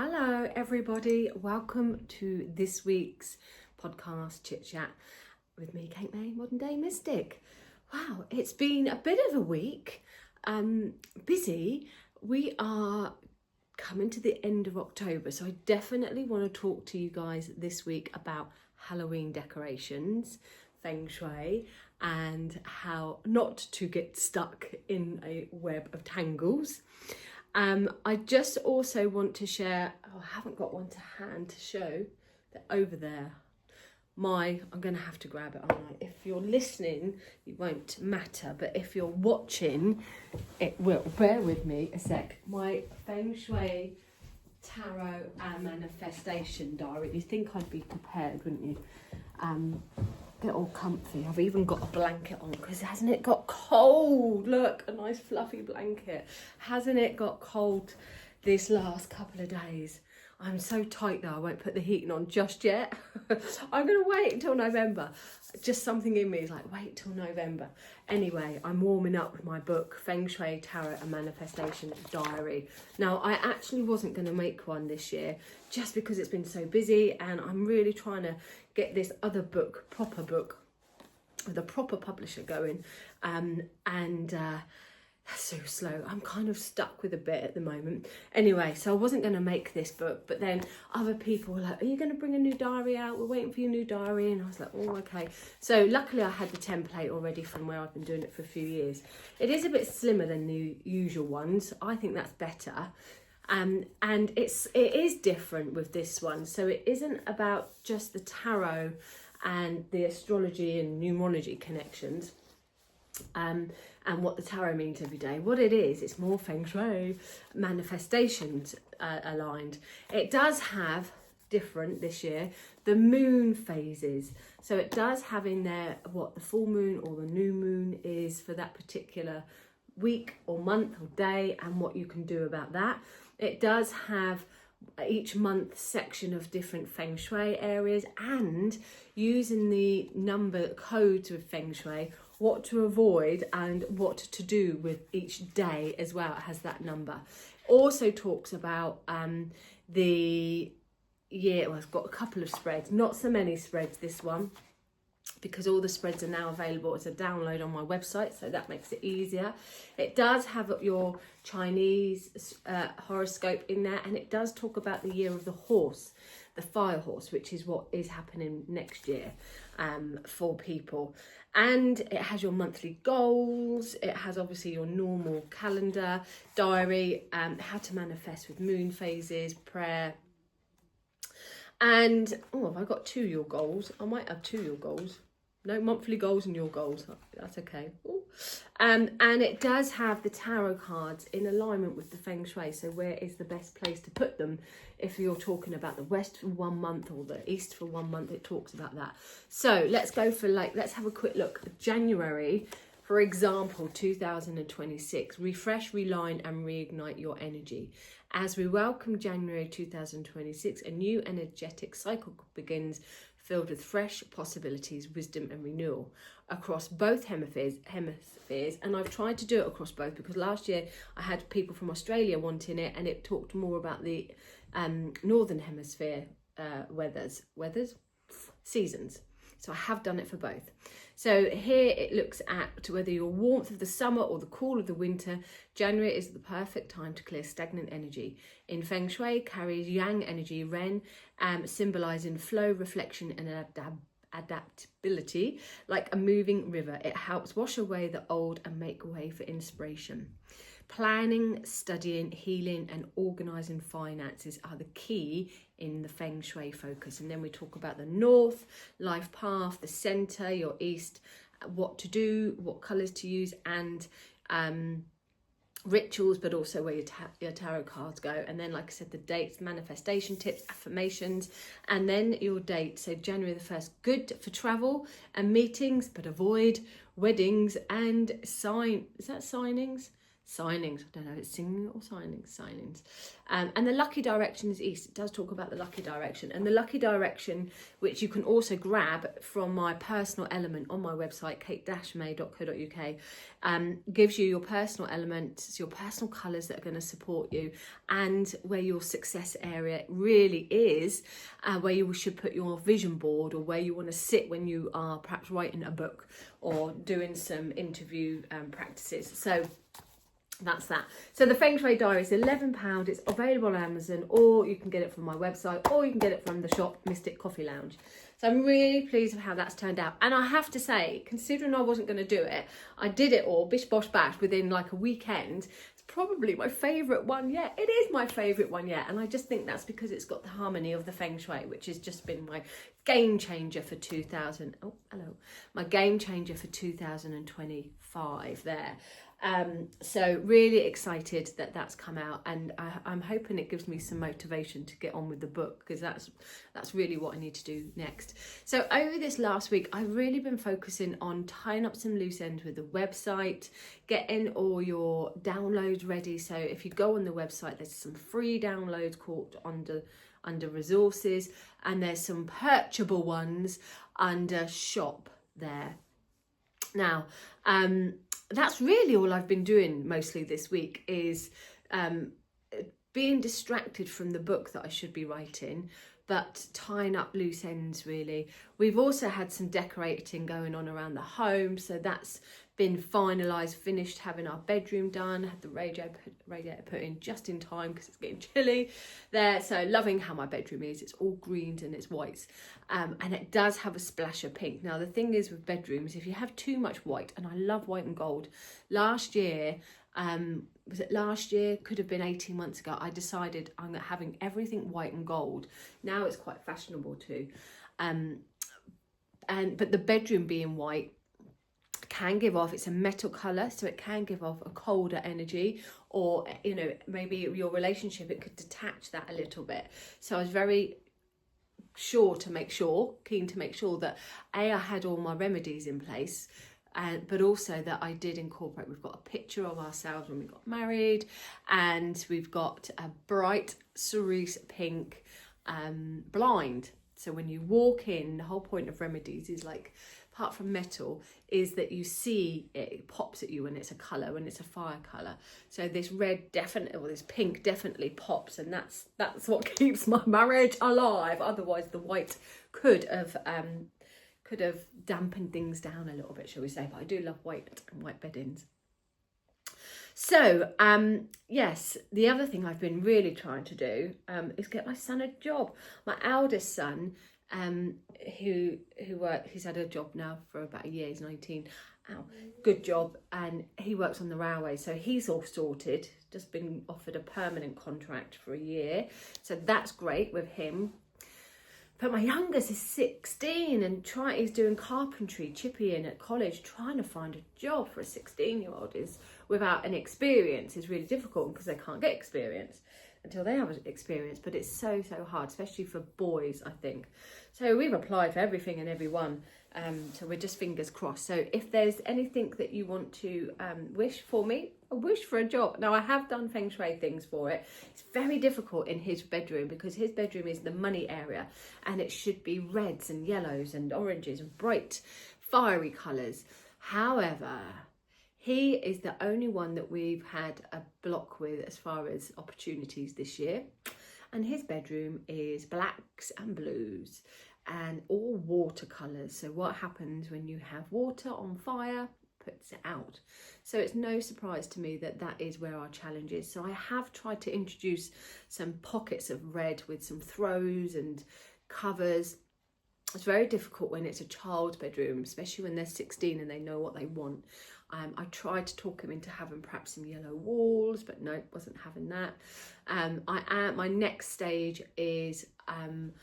Hello everybody, welcome to this week's podcast Chit Chat with me, Kate May, Modern Day Mystic. Wow, it's been a bit of a week, busy. We are coming to the end of October, so I definitely want to talk to you guys this week about Halloween decorations, Feng Shui, and how not to get stuck in a web of tangles. I just also want to share, I haven't got one to hand to show, that over there. I'm going to have to grab it, aren't I? If you're listening, it won't matter, but if you're watching, it will. Bear with me a sec. My Feng Shui Tarot and Manifestation Diary. You'd think I'd be prepared, wouldn't you? Get all comfy. I've even got a blanket on because hasn't it got cold? Look, a nice fluffy blanket. Hasn't it got cold this last couple of days? I'm so tight though, I won't put the heating on just yet. I'm going to wait until November. Just something in me is like, wait till November. Anyway, I'm warming up with my book, Feng Shui, Tarot and Manifestation Diary. Now, I actually wasn't going to make one this year just because it's been so busy, and I'm really trying to get this other book, proper book, with a proper publisher going. That's so slow. I'm kind of stuck with a bit at the moment. Anyway, so I wasn't going to make this book, but then other people were like, are you going to bring a new diary out? We're waiting for your new diary. And I was like, oh, okay. So luckily I had the template already from where I've been doing it for a few years. It is a bit slimmer than the usual ones. I think that's better. And it is different with this one. So it isn't about just the tarot and the astrology and numerology connections. And what the tarot means every day. What it is, it's more Feng Shui manifestations aligned. It does have different this year, the moon phases. So it does have in there what the full moon or the new moon is for that particular week or month or day, and what you can do about that. It does have each month section of different Feng Shui areas, and using the number codes with Feng Shui, what to avoid and what to do with each day as well. It has that number. Also talks about the year. Well, it's got a couple of spreads, not so many spreads this one, because all the spreads are now available as a download on my website, so that makes it easier. It does have your Chinese horoscope in there, and it does talk about the year of the horse, the fire horse, which is what is happening next year for people. And it has your monthly goals. It has obviously your normal calendar, diary, how to manifest with moon phases, prayer. And, have I got your goals? I might have your goals. No, monthly goals and your goals. That's okay. And it does have the tarot cards in alignment with the Feng Shui. So where is the best place to put them? If you're talking about the West for 1 month or the East for 1 month, it talks about that. So let's go for let's have a quick look. January, for example, 2026. Refresh, realign and reignite your energy. As we welcome January 2026, a new energetic cycle begins, filled with fresh possibilities, wisdom and renewal across both hemispheres. And I've tried to do it across both because last year I had people from Australia wanting it, and it talked more about the northern hemisphere seasons. So I have done it for both. So here it looks at whether you're warmth of the summer or the cool of the winter. January is the perfect time to clear stagnant energy. In Feng Shui, carries yang energy, Ren, symbolizing flow, reflection and adaptability, like a moving river. It helps wash away the old and make way for inspiration. Planning, studying, healing and organising finances are the key in the Feng Shui focus. And then we talk about the north, life path, the centre, your east, what to do, what colours to use, and rituals, but also where your tarot cards go. And then, like I said, the dates, manifestation tips, affirmations, and then your date. So January the 1st, good for travel and meetings, but avoid weddings and signings. signings. I don't know if it's singing or signings. And the lucky direction is east. It does talk about the lucky direction. And the lucky direction, which you can also grab from my personal element on my website, kate-may.co.uk, gives you your personal elements, your personal colours that are going to support you, and where your success area really is, where you should put your vision board, or where you want to sit when you are perhaps writing a book or doing some interview practices. So that's that. So the Feng Shui diary is £11. It's available on Amazon, or you can get it from my website, or you can get it from the shop Mystic Coffee Lounge. So I'm really pleased with how that's turned out. And I have to say, considering I wasn't going to do it, I did it all bish bosh bash within like a weekend. It's probably my favourite one yet. It is my favourite one yet. And I just think that's because it's got the harmony of the Feng Shui, which has just been my game changer for 2025 there. So really excited that that's come out, and I'm hoping it gives me some motivation to get on with the book, because that's really what I need to do next. So over this last week, I've really been focusing on tying up some loose ends with the website, getting all your downloads ready. So if you go on the website, there's some free downloads called under resources, and there's some purchasable ones under shop there. Now, that's really all I've been doing mostly this week, is being distracted from the book that I should be writing, but tying up loose ends really. We've also had some decorating going on around the home, so that's been finalised, finished having our bedroom done, had the radiator put in just in time because it's getting chilly there. So loving how my bedroom is. It's all greens and it's whites, and it does have a splash of pink. Now the thing is with bedrooms, if you have too much white, and I love white and gold, last year, could have been 18 months ago, I decided I'm having everything white and gold. Now it's quite fashionable too, but the bedroom being white can give off, it's a metal colour, so it can give off a colder energy, or maybe your relationship, it could detach that a little bit. So I was very keen to make sure that I had all my remedies in place, but also that I did incorporate, we've got a picture of ourselves when we got married, and we've got a bright cerise pink blind. So when you walk in, the whole point of remedies is, like, apart from metal, is that you see it pops at you when it's a colour, when it's a fire colour. So this red definitely, or this pink definitely pops, and that's what keeps my marriage alive. Otherwise the white could have dampened things down a little bit, shall we say. But I do love white and white beddings. So, yes, the other thing I've been really trying to do is get my son a job. My eldest son, he's had a job now for about a year, he's 19. Good job, and he works on the railway, so he's all sorted, just been offered a permanent contract for a year, so that's great with him. But my youngest is 16 and he's doing carpentry, chipping at college. Trying to find a job for a 16-year-old is, without an experience, is really difficult, because they can't get experience until they have experience. But it's so hard, especially for boys, I think. So we've applied for everything and everyone. So we're just fingers crossed. So if there's anything that you want to wish for me, a wish for a job. Now, I have done Feng Shui things for it. It's very difficult in his bedroom, because his bedroom is the money area, and it should be reds and yellows and oranges and bright fiery colours. However, he is the only one that we've had a block with as far as opportunities this year, and his bedroom is blacks and blues and all watercolours. So what happens when you have water on fire? Puts it out. So it's no surprise to me that that is where our challenge is. So I have tried to introduce some pockets of red with some throws and covers. It's very difficult when it's a child's bedroom, especially when they're 16 and they know what they want. I tried to talk him into having perhaps some yellow walls, but no, wasn't having that. My next stage is I'm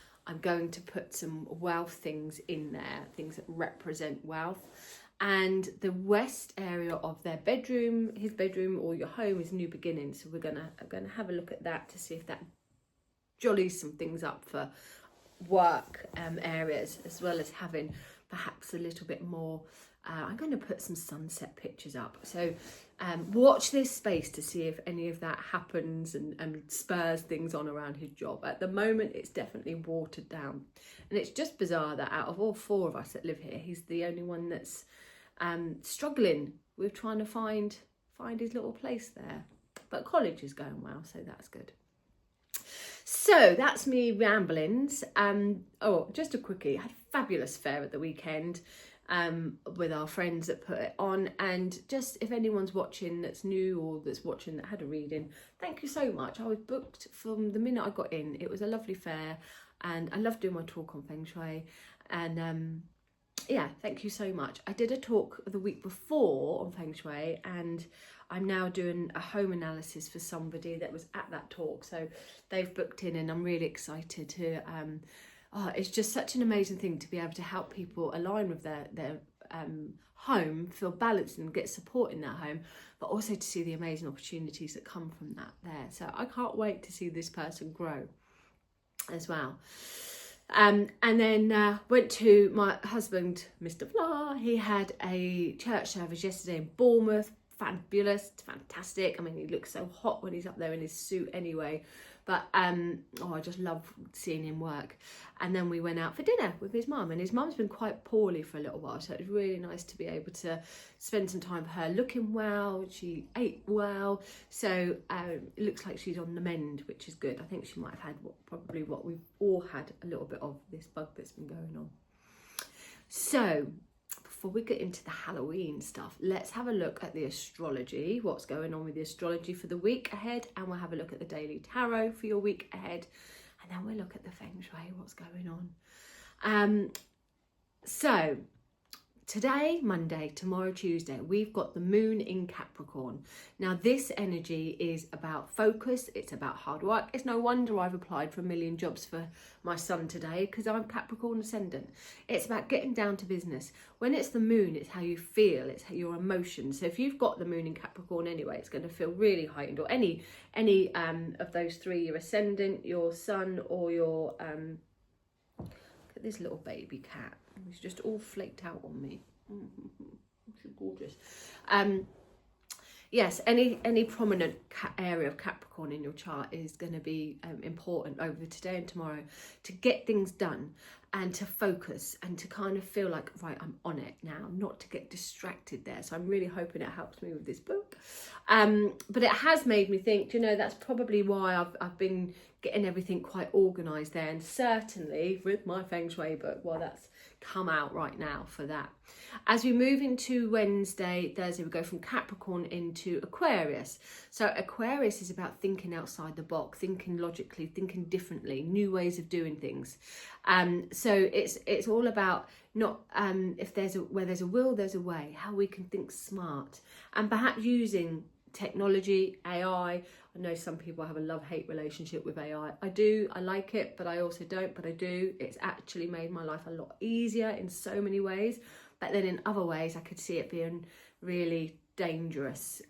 going to put some wealth things in there, things that represent wealth. And the west area of their bedroom, his bedroom or your home, is new beginnings. So we're gonna have a look at that to see if that jollies some things up for work areas, as well as having perhaps a little bit more I'm going to put some sunset pictures up. So watch this space to see if any of that happens and spurs things on around his job. At the moment, it's definitely watered down. And it's just bizarre that out of all 4 of us that live here, he's the only one that's struggling with trying to find his little place there. But college is going well, so that's good. So that's me ramblings. Oh, just a quickie. I had a fabulous fair at the weekend with our friends that put it on. And just if anyone's watching that's new or that's watching that had a reading, thank you so much. I was booked from the minute I got in. It was a lovely fair and I love doing my talk on Feng Shui. And yeah, thank you so much. I did a talk the week before on Feng Shui and I'm now doing a home analysis for somebody that was at that talk. So they've booked in and I'm really excited to, it's just such an amazing thing to be able to help people align with their home, feel balanced and get support in that home, but also to see the amazing opportunities that come from that there. So I can't wait to see this person grow as well. And then went to my husband, Mr. Vlar. He had a church service yesterday in Bournemouth. Fabulous, fantastic. I mean, he looks so hot when he's up there in his suit anyway. But I just love seeing him work. And then we went out for dinner with his mum, and his mum's been quite poorly for a little while, so it was really nice to be able to spend some time with her, looking well. She ate well, so it looks like she's on the mend, which is good. I think she might have had probably what we've all had a little bit of, this bug that's been going on. So before we get into the Halloween stuff, let's have a look at the astrology, what's going on with the astrology for the week ahead, and we'll have a look at the daily tarot for your week ahead, and then we'll look at the Feng Shui, what's going on. So today, Monday, tomorrow, Tuesday, we've got the moon in Capricorn. Now, this energy is about focus. It's about hard work. It's no wonder I've applied for 1 million jobs for my son today, because I'm Capricorn ascendant. It's about getting down to business. When it's the moon, it's how you feel. It's your emotions. So if you've got the moon in Capricorn anyway, it's going to feel really heightened. Or any of those 3, your ascendant, your sun, or your... look at this little baby cat. He's just all flaked out on me. She's gorgeous. Yes, any prominent area of Capricorn in your chart is going to be important over today and tomorrow to get things done and to focus and to kind of feel like, right, I'm on it now, not to get distracted there. So I'm really hoping it helps me with this book. But it has made me think, you know, that's probably why I've been getting everything quite organised there, and certainly with my Feng Shui book, well, that's come out right now for that. As we move into Wednesday, Thursday, we go from Capricorn into Aquarius. So Aquarius is about thinking outside the box, thinking logically, thinking differently, new ways of doing things. So it's all about not where there's a will, there's a way, how we can think smart, and perhaps using technology, AI. I know some people have a love-hate relationship with AI. I like it, but I also don't, but I do. It's actually made my life a lot easier in so many ways, but then in other ways I could see it being really dangerous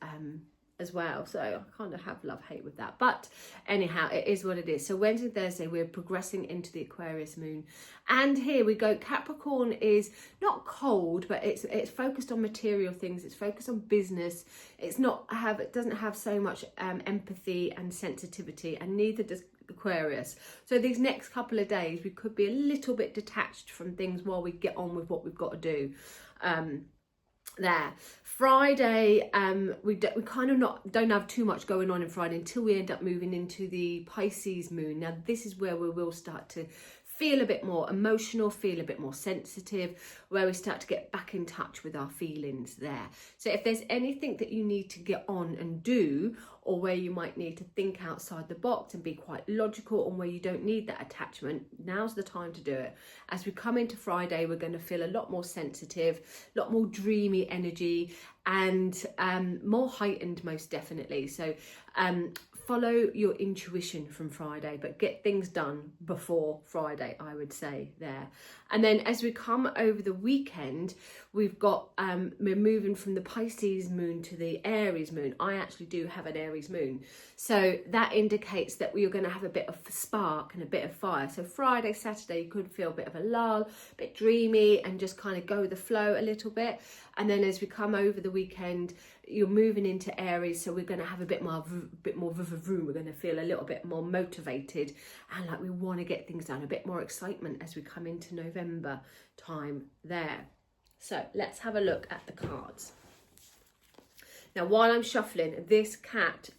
as well. So I kind of have love-hate with that, but anyhow, it is what it is. So Wednesday, Thursday, we're progressing into the Aquarius moon, and here we go. Capricorn is not cold, but it's focused on material things. It's focused on business. It doesn't have so much empathy and sensitivity, and neither does Aquarius. So these next couple of days we could be a little bit detached from things while we get on with what we've got to do. There, Friday, we kind of don't have too much going on in Friday until we end up moving into the Pisces moon. Now this is where we will start to feel a bit more emotional, feel a bit more sensitive, where we start to get back in touch with our feelings there. So if there's anything that you need to get on and do, or where you might need to think outside the box and be quite logical, and where you don't need that attachment, now's the time to do it. As we come into Friday, we're going to feel a lot more sensitive, a lot more dreamy energy, and more heightened, most definitely. So follow your intuition from Friday, but get things done before Friday, I would say there. And then as we come over the weekend, we've got, we're moving from the Pisces moon to the Aries moon. I actually do have an Aries moon. So that indicates that we are going to have a bit of spark and a bit of fire. So Friday, Saturday, you could feel a bit of a lull, a bit dreamy, and just kind of go with the flow a little bit. And then as we come over the weekend, you're moving into Aries, so we're going to have a bit more vroom. We're going to feel a little bit more motivated, and like we want to get things done, a bit more excitement as we come into November time there. So let's have a look at the cards. Now, while I'm shuffling, this cat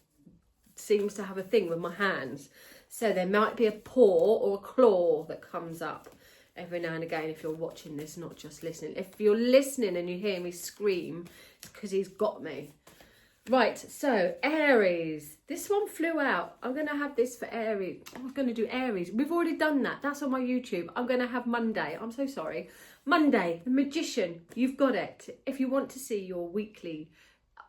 seems to have a thing with my hands. So there might be a paw or a claw that comes up every now and again if you're watching this, not just listening. If you're listening and you hear me scream, it's because he's got me. Right, so Aries. This one flew out. I'm going to have this for Aries. I'm going to do Aries. We've already done that. That's on my YouTube. I'm going to have Monday. I'm so sorry. Monday, the Magician. You've got it. If you want to see your weekly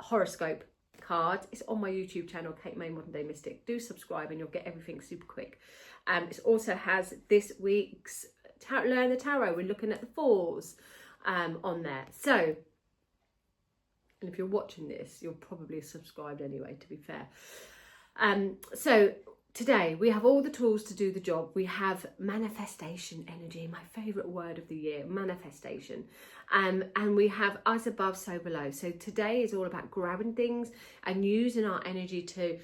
horoscope card, it's on my YouTube channel, Kate May Modern Day Mystic. Do subscribe and you'll get everything super quick. It also has this week's Learn the Tarot. We're looking at the falls on there. So, and if you're watching this, you're probably subscribed anyway, to be fair. So today we have all the tools to do the job. We have manifestation energy, my favourite word of the year, manifestation. And we have us above, so below. So today is all about grabbing things and using our energy to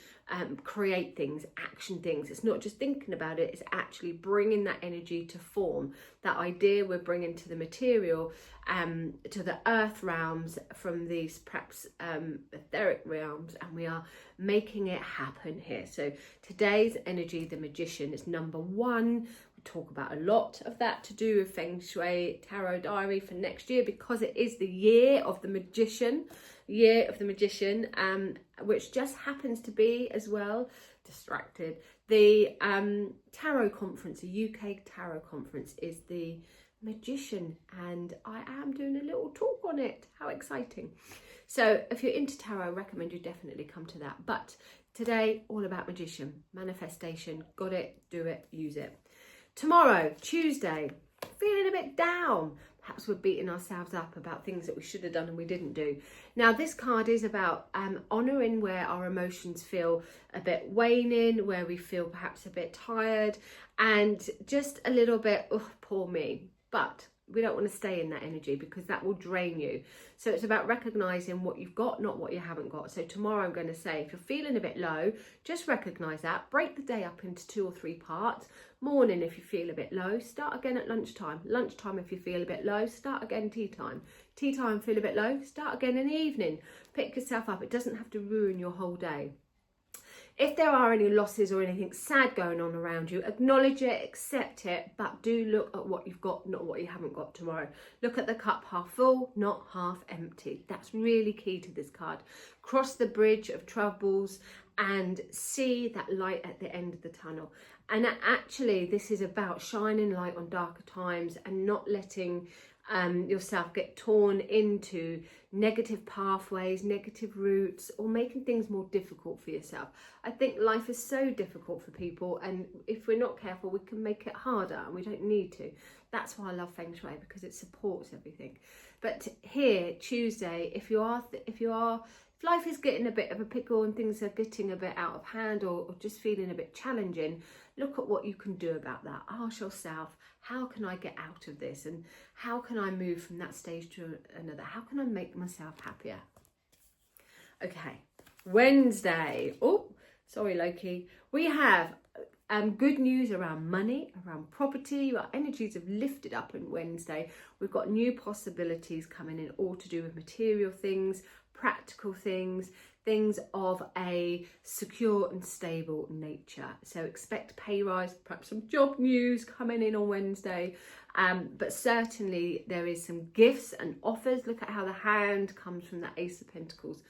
create things, action things. It's not just thinking about it, it's actually bringing that energy to form. That idea we're bringing to the material, to the earth realms from these perhaps etheric realms, and we are making it happen here. So today's energy, the Magician, is number one. Talk about a lot of that to do with Feng Shui tarot diary for next year, because it is the year of the Magician, which just happens to be as well, distracted, the tarot conference, the UK tarot conference is the Magician, and I am doing a little talk on it. How exciting. So if you're into tarot, I recommend you definitely come to that. But today, all about Magician, manifestation. Got it, do it, use it. Tomorrow, Tuesday, feeling a bit down. Perhaps we're beating ourselves up about things that we should have done and we didn't do. Now, this card is about honouring where our emotions feel a bit waning, where we feel perhaps a bit tired and just a little bit, oh, poor me. But we don't want to stay in that energy because that will drain you. So it's about recognising what you've got, not what you haven't got. So tomorrow I'm going to say, if you're feeling a bit low, just recognise that. Break the day up into 2 or 3 parts. Morning, if you feel a bit low, start again at lunchtime. Lunchtime, if you feel a bit low, start again tea time. Tea time, feel a bit low, start again in the evening. Pick yourself up. It doesn't have to ruin your whole day. If there are any losses or anything sad going on around you, acknowledge it, accept it, but do look at what you've got, not what you haven't got tomorrow. Look at the cup half full, not half empty. That's really key to this card. Cross the bridge of troubles and see that light at the end of the tunnel. And actually, this is about shining light on darker times and not letting yourself get torn into negative pathways, negative routes, or making things more difficult for yourself. I think life is so difficult for people, and if we're not careful, we can make it harder, and we don't need to. That's why I love Feng Shui, because it supports everything. But here, Tuesday, if life is getting a bit of a pickle and things are getting a bit out of hand or just feeling a bit challenging, look at what you can do about that. Ask yourself, how can I get out of this? And how can I move from that stage to another? How can I make myself happier? Okay, Wednesday. Oh, sorry, Loki. We have good news around money, around property. Our energies have lifted up on Wednesday. We've got new possibilities coming in, all to do with material things, practical things, things of a secure and stable nature. So expect pay rise, perhaps some job news coming in on Wednesday. But certainly there is some gifts and offers. Look at how the hand comes from the Ace of Pentacles.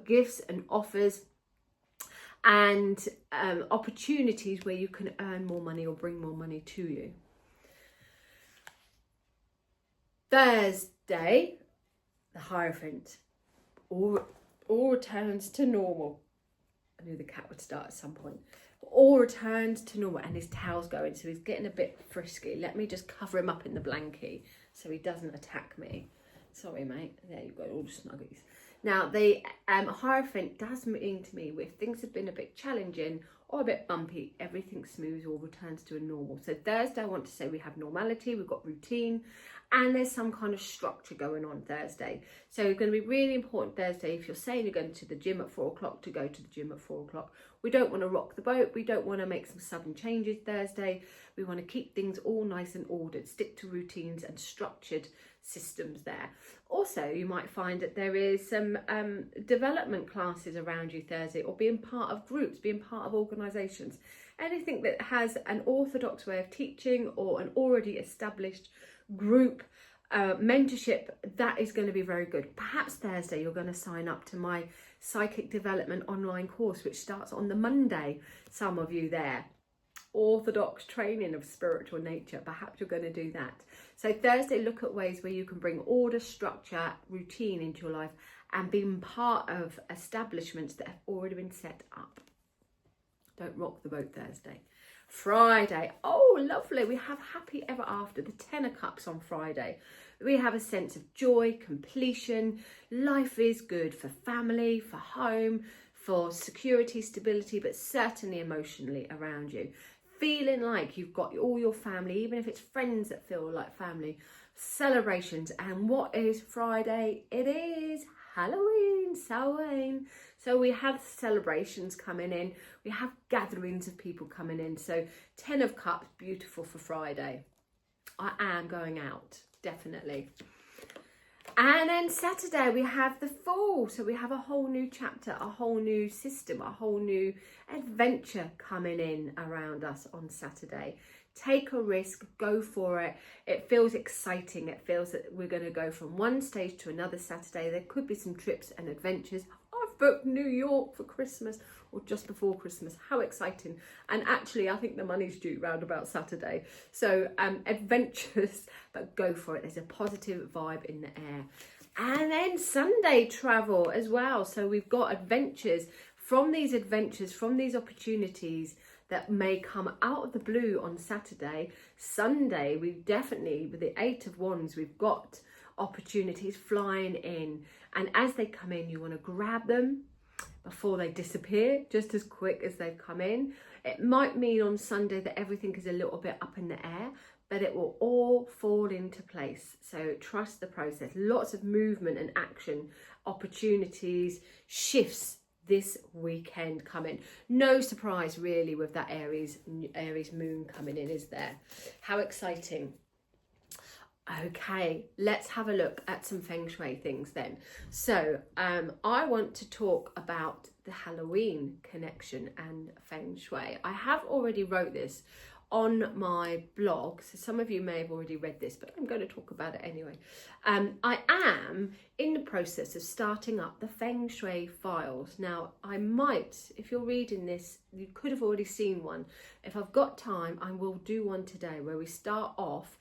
Gifts and offers and opportunities where you can earn more money or bring more money to you. Thursday, the Hierophant. All returns to normal. I knew the cat would start at some point. All returns to normal, and his tail's going, so he's getting a bit frisky. Let me just cover him up in the blankie so he doesn't attack me. Sorry, mate. There you've got all the snuggies. Now, the Hierophant does mean to me, if things have been a bit challenging, or a bit bumpy, everything smooths or returns to a normal. So Thursday, I want to say we have normality, we've got routine, and there's some kind of structure going on Thursday. So it's going to be really important Thursday, if you're saying you're going to the gym at 4 o'clock, to go to the gym at 4 o'clock. We don't want to rock the boat. We don't want to make some sudden changes Thursday. We want to keep things all nice and ordered, stick to routines and structured systems there. Also, you might find that there is some development classes around you Thursday, or being part of groups, being part of organisations. Anything that has an orthodox way of teaching or an already established group mentorship, that is going to be very good. Perhaps Thursday you're going to sign up to my psychic development online course, which starts on the Monday. Some of you there, orthodox training of spiritual nature, perhaps you're going to do that. So Thursday, look at ways where you can bring order, structure, routine into your life and being part of establishments that have already been set up. Don't rock the boat Thursday. Friday, oh lovely, we have happy ever after, the 10 of cups on Friday. We have a sense of joy, completion. Life is good for family, for home, for security, stability, but certainly emotionally around you. Feeling like you've got all your family, even if it's friends that feel like family, celebrations. And what is Friday? It is Halloween, Samhain. So we have celebrations coming in. We have gatherings of people coming in. So 10 of cups, beautiful for Friday. I am going out, definitely. And then Saturday we have the Fool. So we have a whole new chapter, a whole new system, a whole new adventure coming in around us on Saturday. Take a risk, go for it. It feels exciting. It feels that we're going to go from one stage to another Saturday. There could be some trips and adventures. I've booked New York for Christmas, or just before Christmas. How exciting. And actually, I think the money's due round about Saturday. So adventures, but go for it. There's a positive vibe in the air. And then Sunday, travel as well. So we've got adventures, from these opportunities that may come out of the blue on Saturday. Sunday, we definitely, with the 8 of Wands, we've got opportunities flying in. And as they come in, you want to grab them before they disappear, just as quick as they've come in. It might mean on Sunday that everything is a little bit up in the air, but it will all fall into place. So trust the process. Lots of movement and action, opportunities, shifts this weekend coming. No surprise really with that Aries moon coming in, is there? How exciting. Okay, let's have a look at some Feng Shui things then. So I want to talk about the Halloween connection and Feng Shui. I have already wrote this on my blog, so some of you may have already read this, but I'm going to talk about it anyway. I am in the process of starting up the Feng Shui files. Now, I might, if you're reading this, you could have already seen one. If I've got time, I will do one today where we start off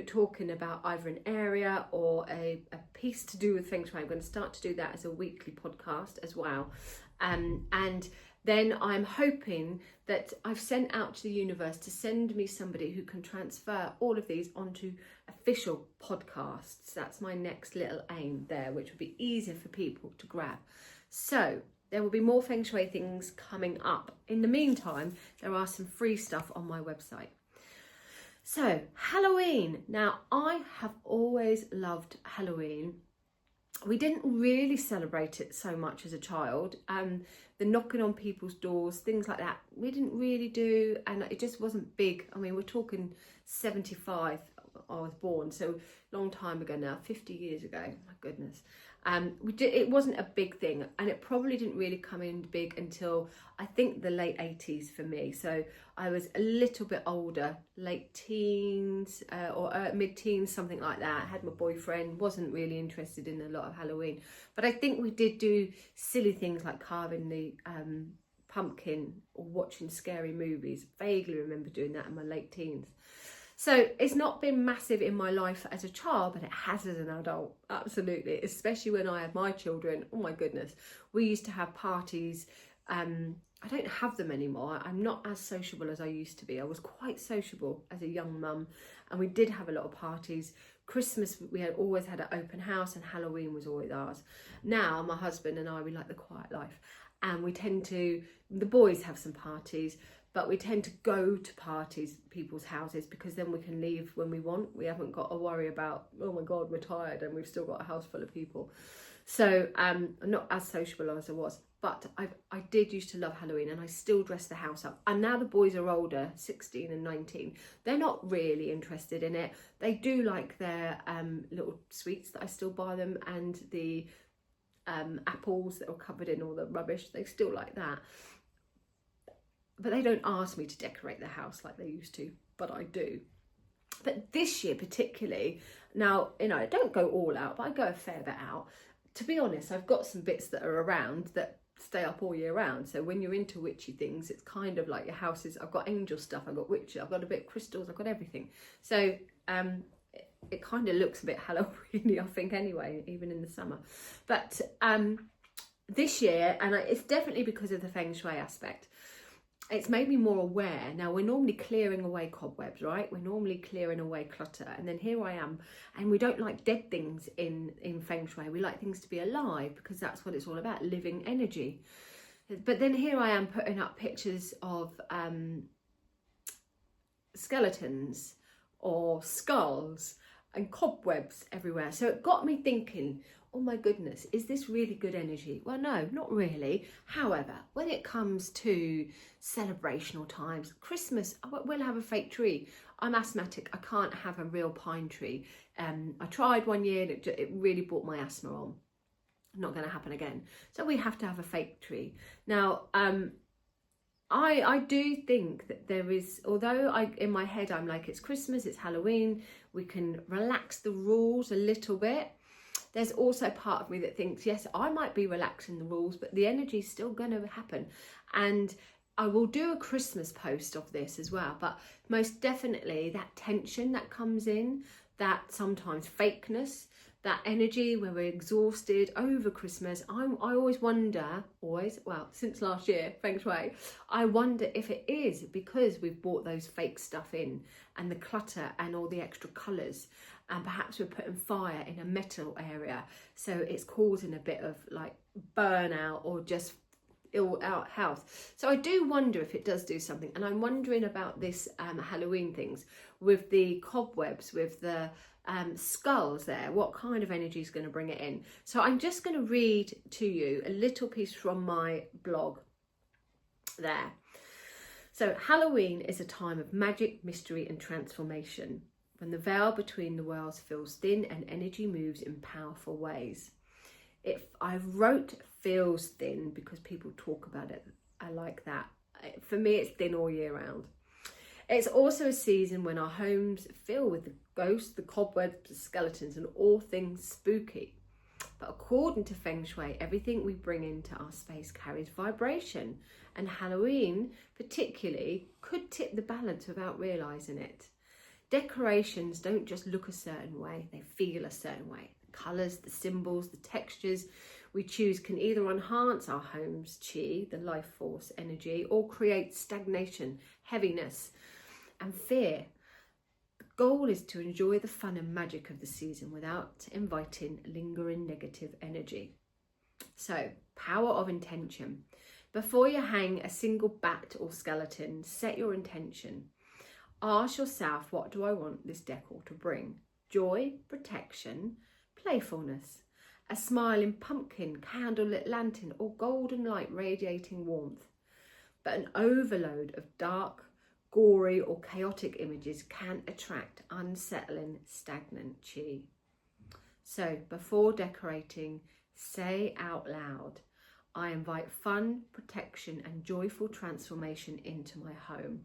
talking about either an area or a piece to do with Feng Shui. I'm going to start to do that as a weekly podcast as well. And then I'm hoping that I've sent out to the universe to send me somebody who can transfer all of these onto official podcasts. That's my next little aim there, which would be easier for people to grab. So there will be more Feng Shui things coming up. In the meantime, there are some free stuff on my website. So Halloween. Now, I have always loved Halloween. We didn't really celebrate it so much as a child. The knocking on people's doors, things like that, we didn't really do, and it just wasn't big. I mean, we're talking 75 I was born, so long time ago now, 50 years ago, my goodness. It wasn't a big thing, and it probably didn't really come in big until I think the late 80s for me. So I was a little bit older, late teens or mid-teens, something like that. I had my boyfriend, wasn't really interested in a lot of Halloween, but I think we did do silly things like carving the pumpkin or watching scary movies. Vaguely remember doing that in my late teens. So it's not been massive in my life as a child, but it has as an adult, absolutely, especially when I had my children. Oh my goodness, we used to have parties. I don't have them anymore. I'm not as sociable as I used to be. I was quite sociable as a young mum, and we did have a lot of parties. Christmas, we had always had an open house, and Halloween was always ours. Now, my husband and I, we like the quiet life. and we tend to, the boys have some parties, but we tend to go to parties, people's houses, because then we can leave when we want. We haven't got to worry about, oh my God, we're tired and we've still got a house full of people. So I'm not as sociable as I was, but I did used to love Halloween, and I still dress the house up. And now the boys are older, 16 and 19, they're not really interested in it. They do like their little sweets that I still buy them, and the apples that are covered in all the rubbish, they still like that. But they don't ask me to decorate the house like they used to, but I do. But this year particularly, now, you know, I don't go all out, but I go a fair bit out. To be honest, I've got some bits that are around that stay up all year round. So when you're into witchy things, it's kind of like your house is, I've got angel stuff, I've got witchy, I've got a bit of crystals, I've got everything. So it kind of looks a bit Halloween-y, I think, anyway, even in the summer. But this year, and it's definitely because of the Feng Shui aspect, it's made me more aware. Now, we're normally clearing away cobwebs, right? We're normally clearing away clutter. And then here I am, and we don't like dead things in Feng Shui. We like things to be alive, because that's what it's all about, living energy. But then here I am putting up pictures of skeletons or skulls and cobwebs everywhere. So it got me thinking, oh my goodness, is this really good energy? Well, no, not really. However, when it comes to celebrational times, Christmas, we'll have a fake tree. I'm asthmatic, I can't have a real pine tree. I tried one year and it really brought my asthma on. Not going to happen again. So we have to have a fake tree. Now, I do think that there is, although in my head I'm like, it's Christmas, it's Halloween, we can relax the rules a little bit. There's also part of me that thinks, yes, I might be relaxing the rules, but the energy is still going to happen. And I will do a Christmas post of this as well. But most definitely that tension that comes in, that sometimes fakeness, that energy where we're exhausted over Christmas. I always wonder, well, since last year, Feng Shui, I wonder if it is because we've bought those fake stuff in, and the clutter and all the extra colours. And perhaps we're putting fire in a metal area, so it's causing a bit of like burnout or just ill out health. So I do wonder if it does do something. And I'm wondering about this Halloween things with the cobwebs, with the skulls there, what kind of energy is going to bring it in. So I'm just going to read to you a little piece from my blog there. So Halloween is a time of magic, mystery and transformation, when the veil between the worlds feels thin and energy moves in powerful ways. I wrote feels thin because people talk about it. I like that. For me, it's thin all year round. It's also a season when our homes fill with the ghosts, the cobwebs, the skeletons and all things spooky. But according to Feng Shui, everything we bring into our space carries vibration, and Halloween particularly could tip the balance without realising it. Decorations don't just look a certain way, they feel a certain way. The colours, the symbols, the textures we choose can either enhance our home's chi, the life force energy, or create stagnation, heaviness and fear. The goal is to enjoy the fun and magic of the season without inviting lingering negative energy. So, power of intention. Before you hang a single bat or skeleton, set your intention. Ask yourself, what do I want this decor to bring? Joy, protection, playfulness, a smiling pumpkin, candlelit lantern, or golden light radiating warmth. But an overload of dark, gory or chaotic images can attract unsettling, stagnant chi. So before decorating, say out loud, I invite fun, protection and joyful transformation into my home.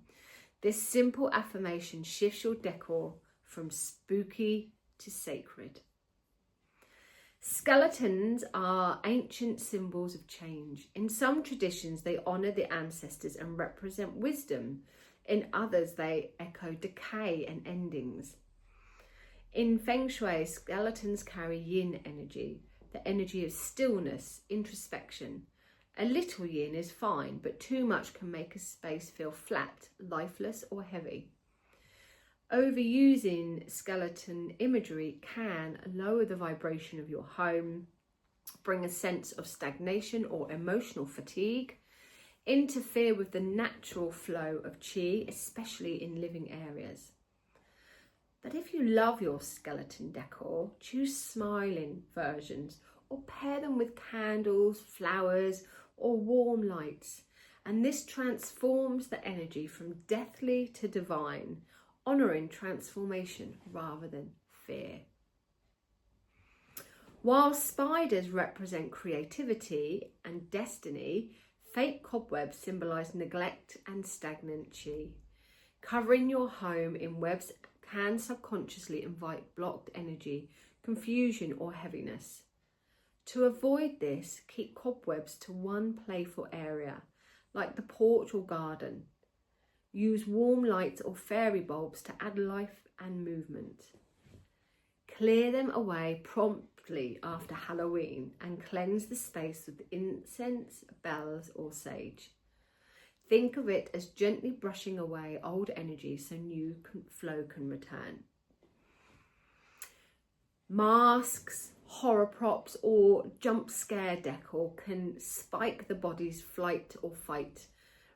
This simple affirmation shifts your decor from spooky to sacred. Skeletons are ancient symbols of change. In some traditions, they honour the ancestors and represent wisdom. In others, they echo decay and endings. In Feng Shui, skeletons carry yin energy, the energy of stillness, introspection. A little yin is fine, but too much can make a space feel flat, lifeless or heavy. Overusing skeleton imagery can lower the vibration of your home, bring a sense of stagnation or emotional fatigue, interfere with the natural flow of qi, especially in living areas. But if you love your skeleton decor, choose smiling versions or pair them with candles, flowers, or warm lights. And this transforms the energy from deathly to divine, honouring transformation rather than fear. While spiders represent creativity and destiny, fake cobwebs symbolise neglect and stagnant qi. Covering your home in webs can subconsciously invite blocked energy, confusion or heaviness. To avoid this, keep cobwebs to one playful area, like the porch or garden. Use warm lights or fairy bulbs to add life and movement. Clear them away promptly after Halloween and cleanse the space with incense, bells or sage. Think of it as gently brushing away old energy so new flow can return. Masks, horror props or jump scare decor can spike the body's flight or fight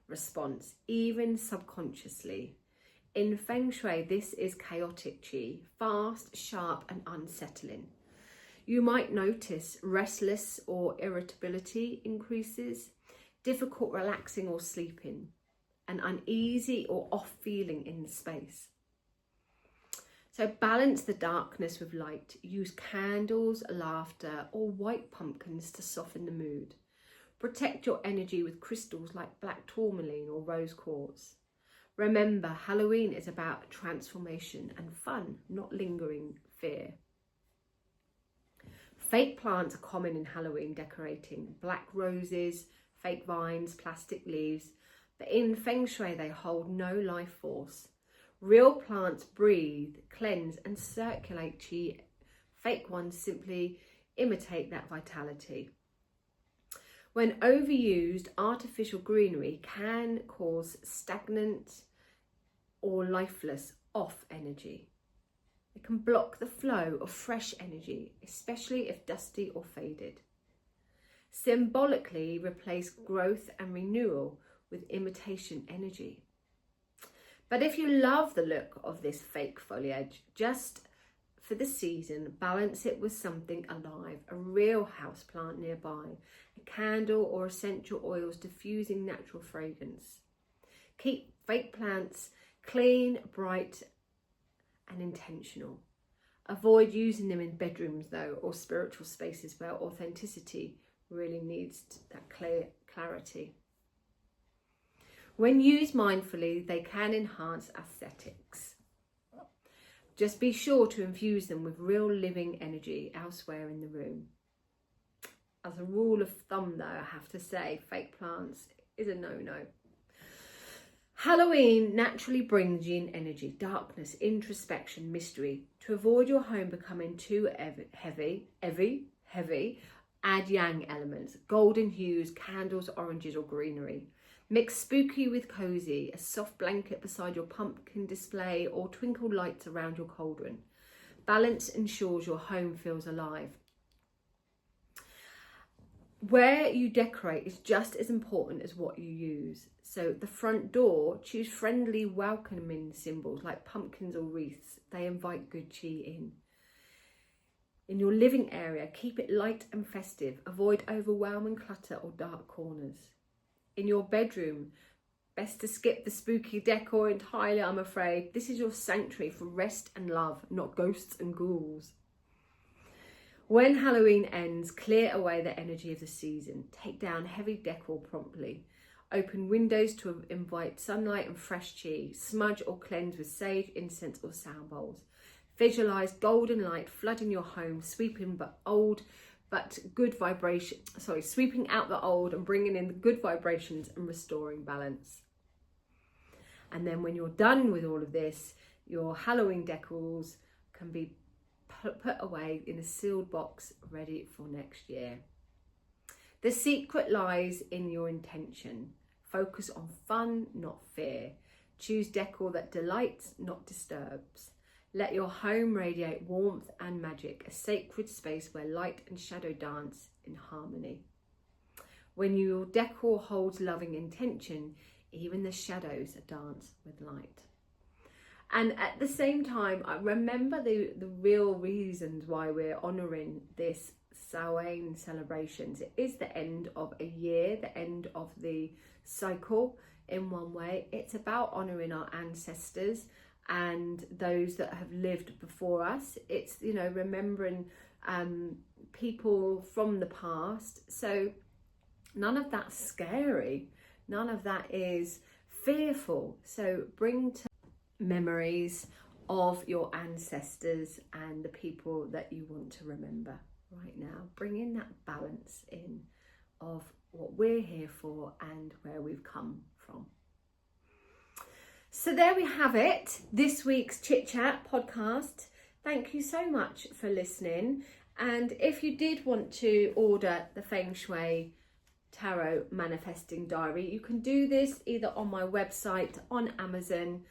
response, even subconsciously. In Feng Shui, this is chaotic qi, fast, sharp and unsettling. You might notice restless or irritability increases, difficult relaxing or sleeping, an uneasy or off feeling in the space. So balance the darkness with light. Use candles, laughter or white pumpkins to soften the mood. Protect your energy with crystals like black tourmaline or rose quartz. Remember, Halloween is about transformation and fun, not lingering fear. Fake plants are common in Halloween decorating. Black roses, fake vines, plastic leaves. But in Feng Shui, they hold no life force. Real plants breathe, cleanse and circulate qi. Fake ones simply imitate that vitality. When overused, artificial greenery can cause stagnant or lifeless off energy. It can block the flow of fresh energy, especially if dusty or faded. Symbolically, replace growth and renewal with imitation energy. But if you love the look of this fake foliage, just for the season, balance it with something alive, a real houseplant nearby, a candle or essential oils diffusing natural fragrance. Keep fake plants clean, bright and intentional. Avoid using them in bedrooms though, or spiritual spaces where authenticity really needs that clarity. When used mindfully, they can enhance aesthetics. Just be sure to infuse them with real living energy elsewhere in the room. As a rule of thumb though, I have to say, fake plants is a no-no. Halloween naturally brings yin energy, darkness, introspection, mystery. To avoid your home becoming too heavy, add yang elements, golden hues, candles, oranges or greenery. Mix spooky with cozy, a soft blanket beside your pumpkin display or twinkle lights around your cauldron. Balance ensures your home feels alive. Where you decorate is just as important as what you use. So the front door, choose friendly, welcoming symbols like pumpkins or wreaths. They invite good qi in. In your living area, keep it light and festive. Avoid overwhelming clutter or dark corners. In your bedroom, best to skip the spooky decor entirely, I'm afraid. This is your sanctuary for rest and love, not ghosts and ghouls. When Halloween ends, clear away the energy of the season. Take down heavy decor promptly. Open windows to invite sunlight and fresh qi. Smudge or cleanse with sage, incense or sound bowls. Visualize golden light flooding your home, sweeping out the old and bringing in the good vibrations and restoring balance. And then when you're done with all of this, your Halloween decors can be put away in a sealed box ready for next year. The secret lies in your intention. Focus on fun, not fear. Choose decor that delights, not disturbs. Let your home radiate warmth and magic, a sacred space where light and shadow dance in harmony. When your decor holds loving intention, even the shadows dance with light. And at the same time, I remember the real reasons why we're honouring this Samhain celebrations. It is the end of a year, the end of the cycle in one way. It's about honouring our ancestors and those that have lived before us. It's, you know, remembering people from the past. So none of that's scary. None of that is fearful. So bring to memories of your ancestors and the people that you want to remember right now. Bring in that balance in of what we're here for and where we've come from. So there we have it, this week's Chit Chat podcast. Thank you so much for listening. And if you did want to order the Feng Shui Tarot Manifesting Diary, you can do this either on my website, on Amazon,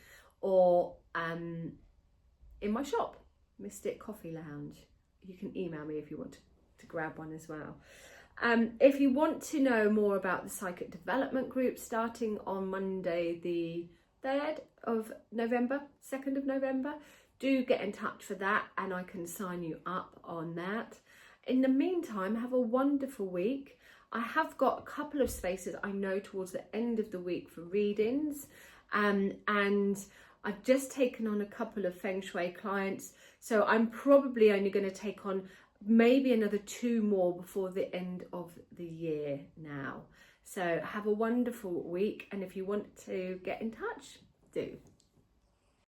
or in my shop, Mystic Coffee Lounge. You can email me if you want to grab one as well. If you want to know more about the Psychic Development Group starting on Monday the 3rd of November, 2nd of November, do get in touch for that and I can sign you up on that. In the meantime, have a wonderful week. I have got a couple of spaces I know towards the end of the week for readings, and I've just taken on a couple of Feng Shui clients, so I'm probably only going to take on maybe another 2 more before the end of the year now. So have a wonderful week, and if you want to get in touch, do.